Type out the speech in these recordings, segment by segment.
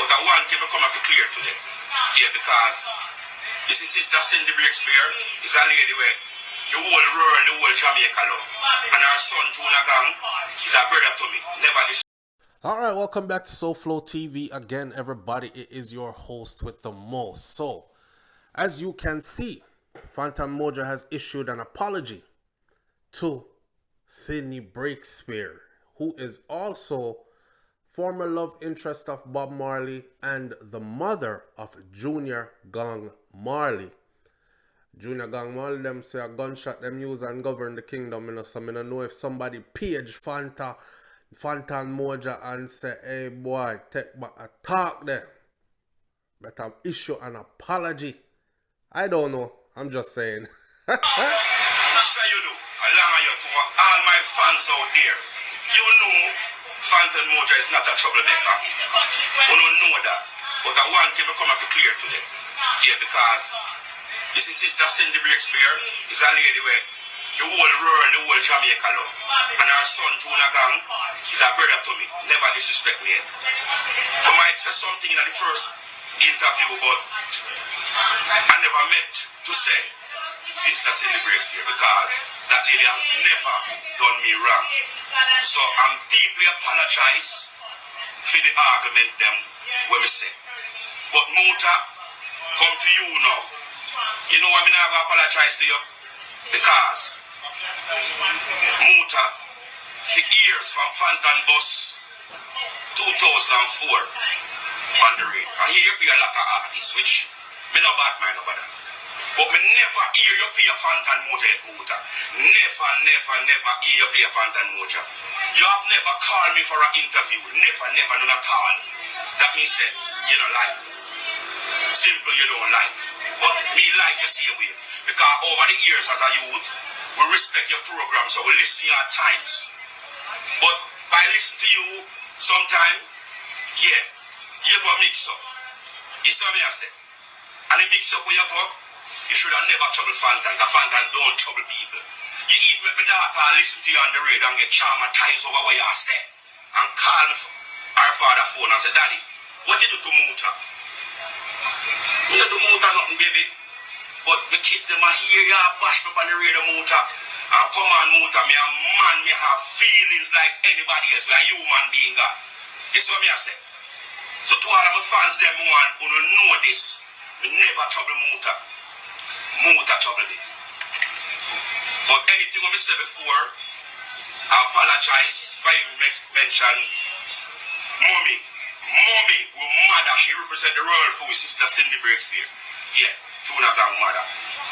But I want you to come up clear today. Yeah, because you see, Sister Cindy Breakspear is a lady where the whole world, the whole Jamaica love. And her son, Junior Gong, is a brother to me. Never this. Alright, welcome back to SouFLoTV again, everybody. It is your host with the most. So, as you can see, Fantan Mojah has issued an apology to Cindy Breakspear, who is also former love interest of Bob Marley and the mother of Junior Gong Marley. Junior Gong Marley, them say a gunshot them use and govern the kingdom, you know, so I don't know if somebody page Fantan Mojah and say, hey boy, take back a talk there. Better issue an apology. I don't know, I'm just saying. Say you do, along you to all my fans out there. You know Fantan Mojah is not a troublemaker. You don't know that. But I want you to come up clear today. Yeah, because you see, Sister Cindy Breakspear is a lady where the whole world, the whole Jamaica love. And her son, Junior Gong, is a brother to me. Never disrespect me yet. I might say something in the first interview, but I never meant to say Sister Cindy Breakspear because that lady has never done me wrong. So I'm deeply apologize for the argument them when we say. But Muta, come to you now. You know why I'm not going to apologize to you? Because Muta, for years from Fantan Bus 2004 on the radio. I hear you play a lot of artists, which me no bad mind over that. But me never hear you play a Fantan Mojah at Muta. Never hear you play a Fantan Mojah. You have never called me for an interview. Never, none at all. That means that you don't like. Simple, you don't like. But me like you same way. Because over the years as a youth, we respect your program, so we listen at times. But by listening to you, sometimes, yeah, you go mix up. You see what I say? And the mix up where you go, you should have never trouble Fantan, because Fantan don't trouble people. You even make my daughter listen to you on the radio and get traumatized over what you say. And call our father phone and say, Daddy, what you do to Muta? You do Muta nothing, baby. But the kids, them are here, you bash me on the radio, Muta. And come on, Muta, me a man, me have feelings like anybody else. We are human being, God. You see what I say? So to all of my fans, them want who don't know this, we never trouble Muta. Muta trouble me. But anything I said before, I apologize for even mention Mommy. Mommy, we mother, she represent the royal for Sister Cindy Breakspear. Yeah, Junior Gong mother.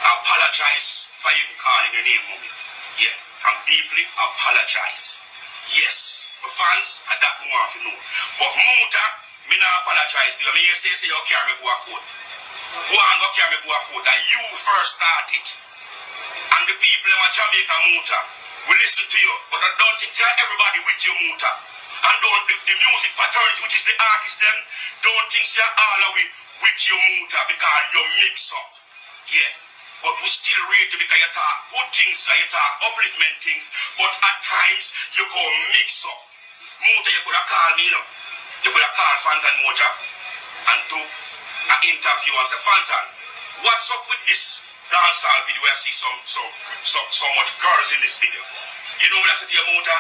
I apologize for even calling your name, Mommy. Yeah, I'm deeply apologize. Yes, my fans, and that I want to know. But Muta, me not apologize to you. I mean, you say you carry me go a court. Go and go carry me go a court. And you first started. And the people in Jamaica, Muta, will listen to you. But I don't think everybody with you, Muta. And don't the music fraternity, which is the artist, them, don't think you're all of it with your Muta because you mix up. Yeah. But we still read to because you talk good things, you talk upliftment things, but at times you go mix up. Muta, you could have called me, you know. You could have called Fantan Mojah and do an interview and say, Fantan, what's up with this dancehall video? I see so much girls in this video. You know what I said to you, Muta?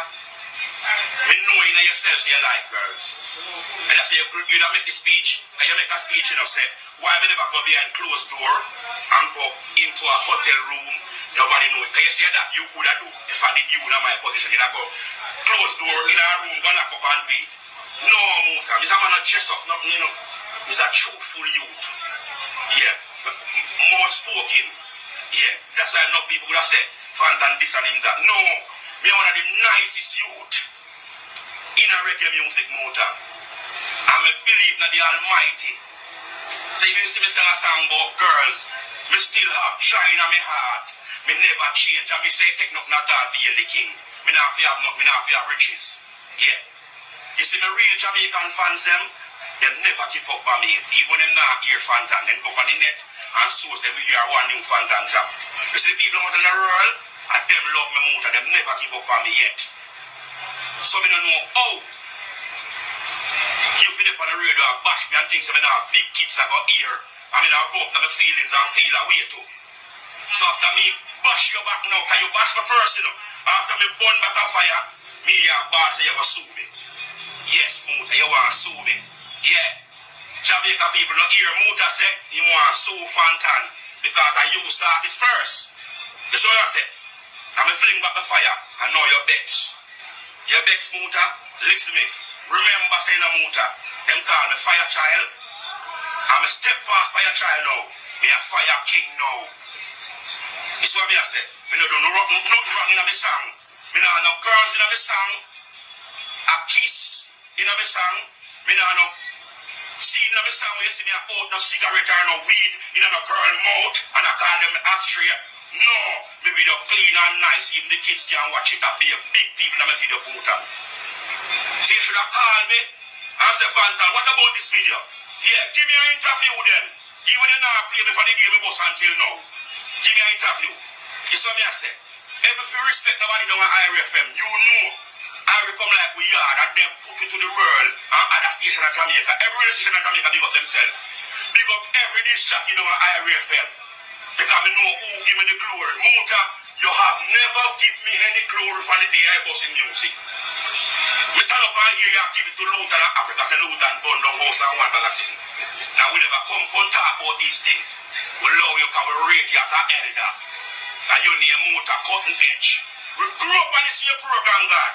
Me knowing that yourself you like girls. And I say you don't make the speech, and you make a speech, you know, say, why we never go behind closed door and go into a hotel room, nobody know it. Can you say that you could have do if I did you in my position? You'd go closed door in a room, go knock up and beat. No, Muta, Mr. Man not dress up nothing, you know. He's a truthful youth. Yeah. More spoken. Yeah. That's why enough people would have said, Fantan this and him that. No. Me one of the nicest youth in a reggae music, Muta. And me believe in the Almighty. So if you see me sing a song about girls, me still have joy in my heart. Me never change. And me say take nothing at all for you, the king. Me not for have nothing, me not for have riches. Yeah. You see me real Jamaican fans them never give up on me. Even when them not hear Fantan, then go on the net and source them we hear one new Fantan song. You see the people out in the world, and them love me Muta, them never give up on me yet. So me don't know how You feel up on the radio and bash me and think so me now big kids I got ear. I mean I go up to my feelings and feel away too. So after me bash your back now, can you bash me first, you know? After me burn back a fire, me your boss say you go sue me. Yes, Muta, you want to sue me. Yeah. Jamaica people don't hear Muta say he want to sue Fantan because you started first. That's what I said. I'm fling back the fire and now your bets. Your bets, Muta, listen me. Remember saying a Muta. Them call me fire child. I'm a step past fire child now. Me a fire king now. This is what I say. Me no do nothing wrong in my song. Me no have no girls in my song. A kiss in my song. Me no have no scene in my song where you see me a out no cigarette or no weed in my girl mouth and I call them ashtray. No, me video clean and nice. Even the kids can watch it. I be a big people in my video Muta. So you should have called me and say, Fantan, what about this video? Yeah, give me an interview then. Even when you not play me for the game bus until now. Give me an interview. You saw me I say. If you respect nobody down at IRFM, you know I come like we are that them put it to the world and other station of Jamaica. Every station of Jamaica big up themselves. Big up every disc jockey down at IRFM. Because I know who give me the glory. Muta, you have never give me any glory for the day I was in music. Me tell up and here you give it to Lutan and Africa say Lutan burn down house and one bag of sin. Now we never come talk about these things. We love you because we rate you as an elder. And you name Muta cutting edge. We grew up on the same program, God.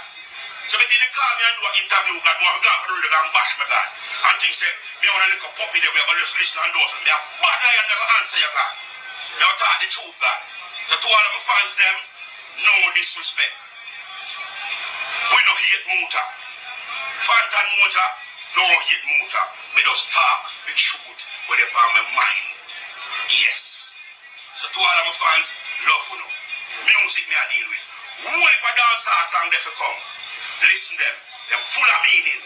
So me didn't call me and do an interview, God. More God for the radio and bash me, God. And things say, me want a little puppy there, me going to just listen and do something. Me a bad eye and never answer you, God. Me will talk the truth, God. So to all of my fans, them, no disrespect. We no hate Muta. Fantan Mojah don't hate Muta. Me just talk the truth with it on my mind. Yes. So to all of my fans, love you know. Music me I deal with. Who if a dancehall song they for come? Listen them. Them full of meaning.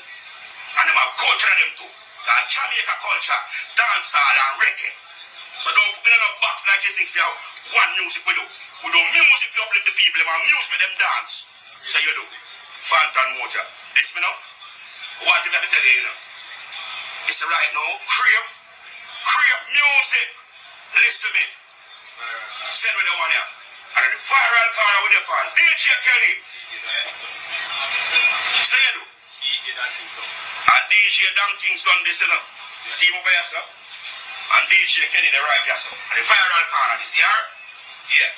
And them have culture in them too. That Jamaica culture, dancehall and reggae. So don't put me in a box like you think say one music we do. We do music to uplift the people, them and music make them dance. So you do. Fantan Mojah. Listen me now. One thing I have to tell you, you know. It's right now. Crave music. Listen me. Send me the one here. And the viral corner with the pan. DJ Kenny. Say you do. And DJ Dan Kingston this, you know. See me over here, sir. And DJ Kenny the right here, sir. And the viral corner this here. Yeah.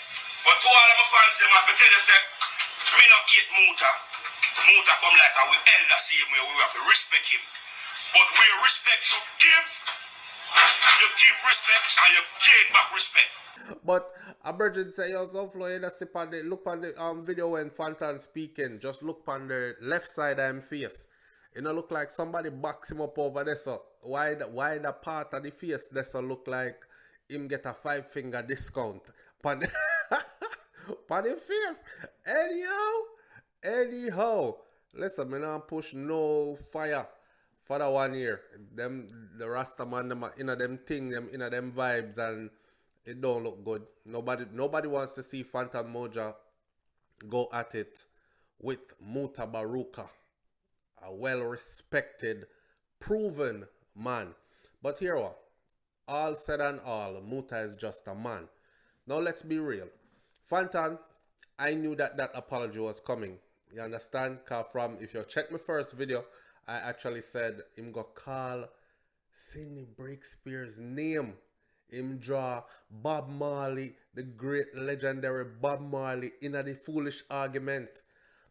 But to all of my fans, they must be tell you, say, me not hate Muta. Muta come like a we elder same way, we have to respect him. But we respect should give. You give respect and you gain back respect. But a virgin say, yo, SouFLo, you sip on the, look on the video when Fantan speaking, just look on the left side of him face. You know, look like somebody box him up over there, so why the part of the face there so look like him get a 5-finger discount. Pan the face. Anyhow, listen, me not push no fire for the 1 year. Them the Rasta man them in them thing, them in them vibes, and it don't look good. Nobody wants to see Fantan Mojah go at it with Mutabaruka, a well-respected, proven man. But here what? All said and all, Muta is just a man. Now let's be real. Fantan, I knew that apology was coming. You understand? Cause from, if you check my first video, I actually said him go call Sidney Breakspear's name. Him draw Bob Marley, the great legendary Bob Marley, in a the foolish argument.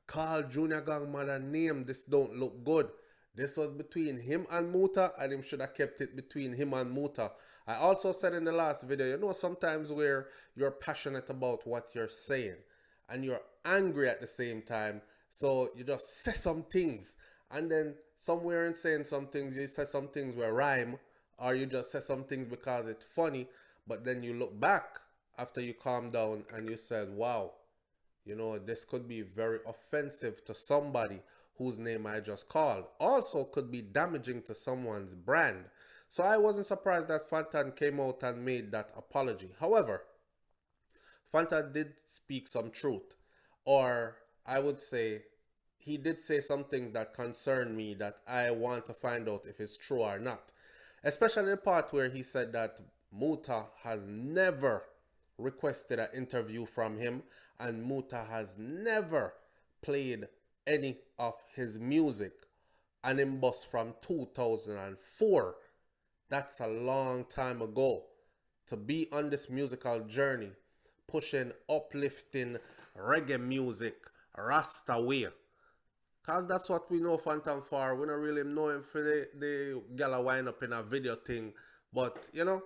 Call Junior Gong mother name. This don't look good. This was between him and Muta, and him should have kept it between him and Muta. I also said in the last video, you know, sometimes where you're passionate about what you're saying and you're angry at the same time, so you just say some things, and then somewhere in saying some things, you say some things where rhyme, or you just say some things because it's funny, but then you look back after you calm down and you said, wow, you know, this could be very offensive to somebody whose name I just called. Also could be damaging to someone's brand. So I wasn't surprised that Fantan came out and made that apology. However, Fantan did speak some truth, or I would say he did say some things that concern me that I want to find out if it's true or not. Especially the part where he said that Muta has never requested an interview from him and Muta has never played any of his music and him bust from 2004. That's a long time ago. To be on this musical journey, pushing, uplifting reggae music, Rasta way. Cause that's what we know Fantan for. We don't really know him for the gala wind up in a video thing. But you know,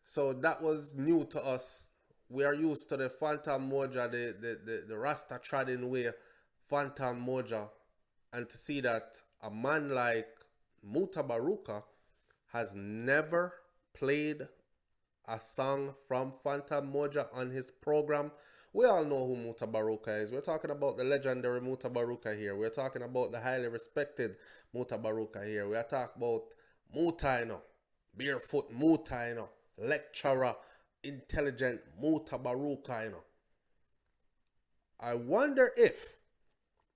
so that was new to us. We are used to the Fantan Mojah, the Rasta treading way, Fantan Mojah. And to see that a man like Mutabaruka has never played a song from Fantan Mojah on his program. We all know who Mutabaruka is. We're talking about the legendary Mutabaruka here. We're talking about the highly respected Mutabaruka here. We're talking about Muta, you know, barefoot Muta, you know, lecturer, intelligent Mutabaruka, you know. I wonder if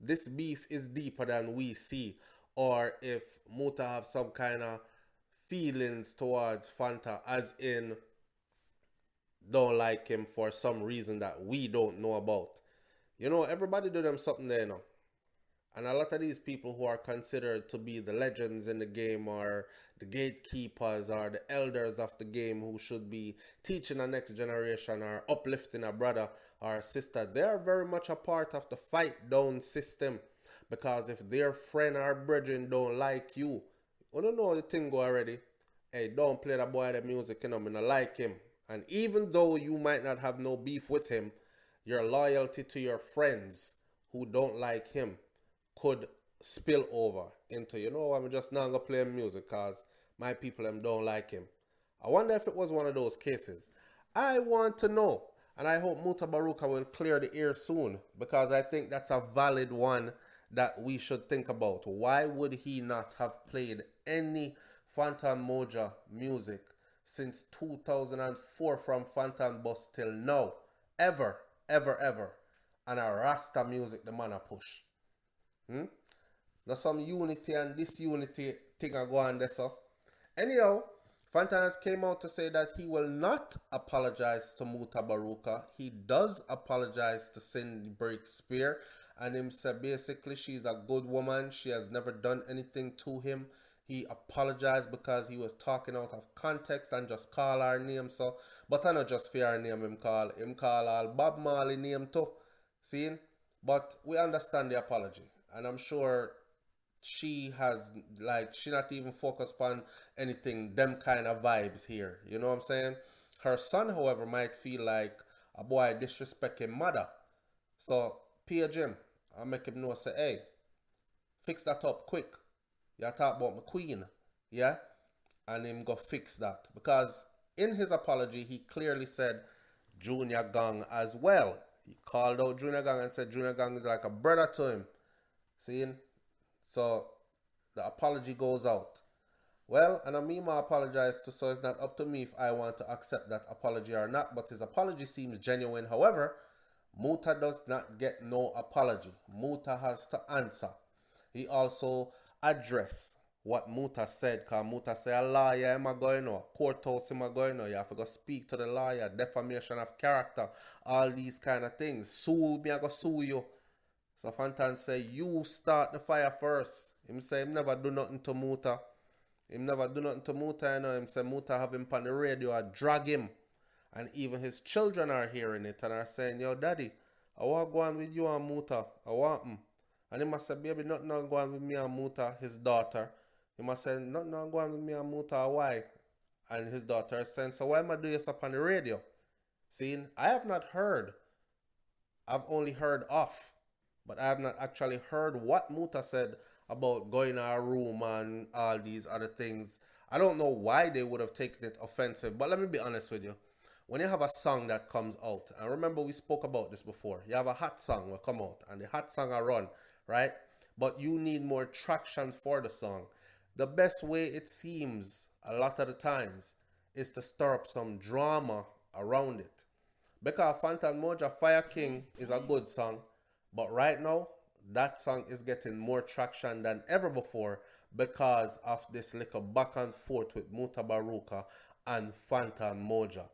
this beef is deeper than we see, or if Muta have some kind of feelings towards Fanta, as in don't like him for some reason that we don't know about. You know, everybody do them something there, you know. And a lot of these people who are considered to be the legends in the game, or the gatekeepers, or the elders of the game, who should be teaching the next generation or uplifting a brother or a sister, they are very much a part of the fight down system. Because if their friend or brethren don't like you, you don't know the thing go already. Hey, don't play that boy the music, you know, I don't like him. And even though you might not have no beef with him, your loyalty to your friends who don't like him could spill over into, you know, I'm just not gonna play music because my people them don't like him. I wonder if it was one of those cases. I want to know, and I hope Mutabaruka will clear the air soon, because I think that's a valid one that we should think about. Why would he not have played any Fantan Mojah music since 2004 from Fantan Bus till now? Ever, ever, ever. And a Rasta music the man a push. There's some unity and disunity thing a go on there, so. Anyhow, Fantan has came out to say that he will not apologize to Mutabaruka. He does apologize to Cindy Breakspear, and him said basically she's a good woman. She has never done anything to him. He apologized because he was talking out of context and just call her name. So, but I not just fear name him call all Bob Marley name too. See? But we understand the apology, and I'm sure she has, like, she not even focused on anything them kind of vibes here, you know what I'm saying. Her son, however, might feel like a boy disrespecting mother, so page him and make him know, say, hey, fix that up quick. You talk about my queen, yeah, and him go fix that, because in his apology he clearly said Junior Gong as well. He called out Junior Gong and said Junior Gong is like a brother to him. Seeing? So the apology goes out. Well, and I mean, I apologize to, so it's not up to me if I want to accept that apology or not, but his apology seems genuine. However, Muta does not get no apology. Muta has to answer. He also addressed what Muta said, because Muta said a lawyer am I going on, courthouse am I going on, you have to go speak to the lawyer, defamation of character, all these kind of things. Sue me, I go sue you. So Fantan say, you start the fire first. Him say him never do nothing to Muta. Him never do nothing to Muta, you know. Him say Muta have him on the radio, I drag him. And even his children are hearing it and are saying, yo, daddy, I want to go on with you and Muta. I want him. And he must say, baby, nothing go on with me and Muta, his daughter. He must say, nothing go on with me and Muta, why? And his daughter is saying, so why am I doing this up on the radio? See, I have not heard. I've only heard off. But I have not actually heard what Muta said about going in our room and all these other things. I don't know why they would have taken it offensive, but let me be honest with you. When you have a song that comes out, and remember we spoke about this before, you have a hot song will come out, and the hot song will run, right? But you need more traction for the song. The best way, it seems, a lot of the times, is to stir up some drama around it. Because Fantan Mojah Fire King is a good song, but right now, that song is getting more traction than ever before because of this little back and forth with Mutabaruka and Fantan Mojah.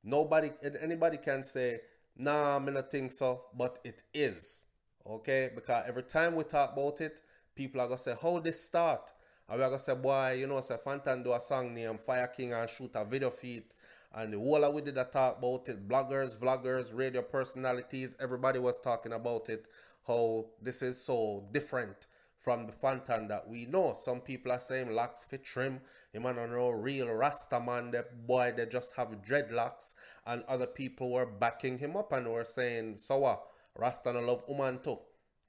Nobody, anybody can say, nah, I don't think so, but it is. Okay? Because every time we talk about it, people are going to say, how this start? And we're going to say, boy, you know, say Fantan do a song named Fire King and shoot a video for it. And the whole of we did a talk about it. Bloggers, vloggers, radio personalities, everybody was talking about it. How this is so different from the Fantan that we know. Some people are saying locks fit trim. Him man on no real Rasta man. That boy they just have dreadlocks. And other people were backing him up and were saying, so what? Rasta no love woman too.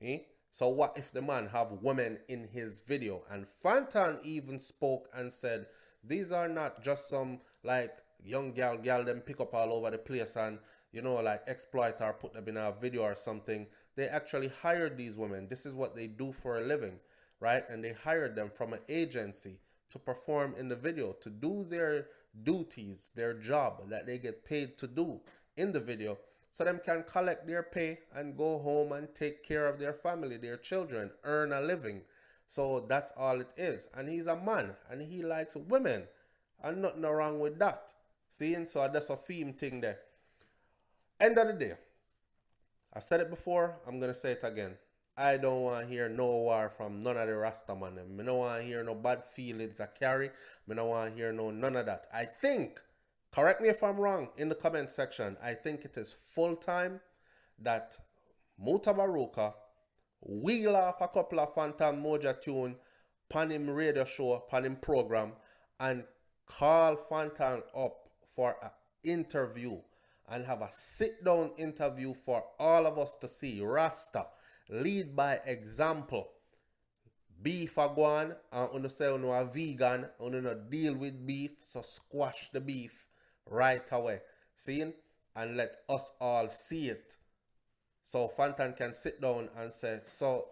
Eh? So what if the man have women in his video? And Fantan even spoke and said, these are not just some like young gal them pick up all over the place and you know like exploit or put them in a video or something. They actually hired these women. This is what they do for a living, right? And they hired them from an agency to perform in the video, to do their duties, their job that they get paid to do in the video, so them can collect their pay and go home and take care of their family, their children, earn a living. So that's all it is. And he's a man and he likes women. And nothing wrong with that. Seeing? So that's a theme thing there. End of the day, I said it before, I'm gonna say it again. I don't want to hear no war from none of the Rasta man. I don't want to hear no bad feelings I carry. I don't want to hear no none of that. I think, correct me if I'm wrong in the comment section, I think it is full time that Mutabaruka wheel off a couple of Fantan Mojah tune pan him radio show, pan him program, and call Fantan up for an interview and have a sit down interview for all of us to see. Rasta, lead by example. Beef a gwan, and you say you a vegan, and you not deal with beef, so squash the beef right away. See? And let us all see it. So Fantan can sit down and say, so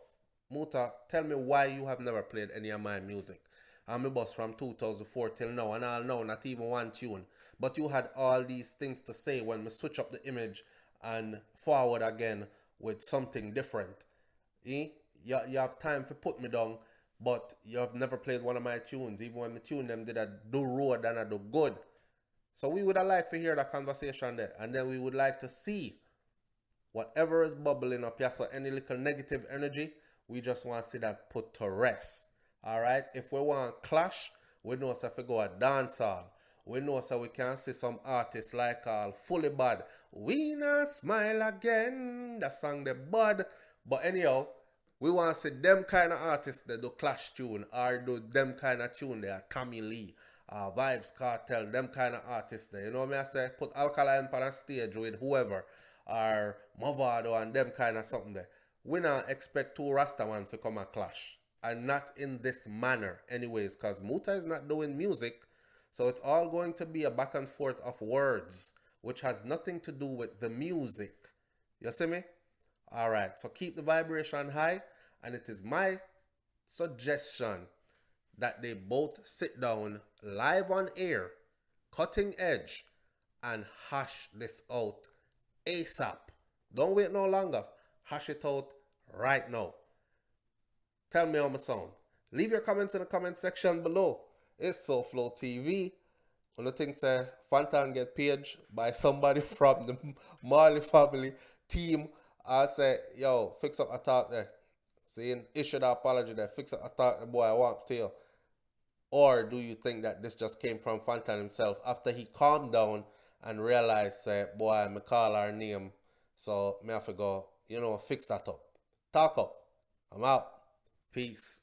Muta, tell me why you have never played any of my music. I'm a boss from 2004 till now, and I'll know not even one tune. But you had all these things to say when we switch up the image and forward again with something different. Eh? You have time to put me down, but you have never played one of my tunes. Even when me tune them, did I do road and I do good. So we would have liked to hear that conversation there. And then we would like to see whatever is bubbling up here. So any little negative energy, we just want to see that put to rest. Alright? If we want clash, we know so if we go a dancehall. We know so we can see some artists like Fully Bad. We not smile again. That song the bad. But anyhow, we want to see them kind of artists that do clash tune or do them kind of tune there. Tommy Lee, Vibes Cartel, them kind of artists there. You know what I say? Put Alkaline on a stage with whoever. Or Movado and them kind of something there. We not expect two Rastaman to come and clash. And not in this manner anyways. Because Muta is not doing music. So it's all going to be a back and forth of words. Which has nothing to do with the music. You see me? Alright, so keep the vibration high, and it is my suggestion that they both sit down live on air, cutting edge, and hash this out ASAP. Don't wait no longer. Hash it out right now. Tell me how my sound. Leave your comments in the comment section below. It's SouFLoTV. One of the things Fantan get paged by somebody from the Marley family team. I say, yo, fix up a talk there. Saying, issue the apology there. Fix up a talk, boy, I want to you. Or do you think that this just came from Fantan himself after he calmed down and realized, boy, me call our name. So, me have to go, fix that up. Talk up. I'm out. Peace.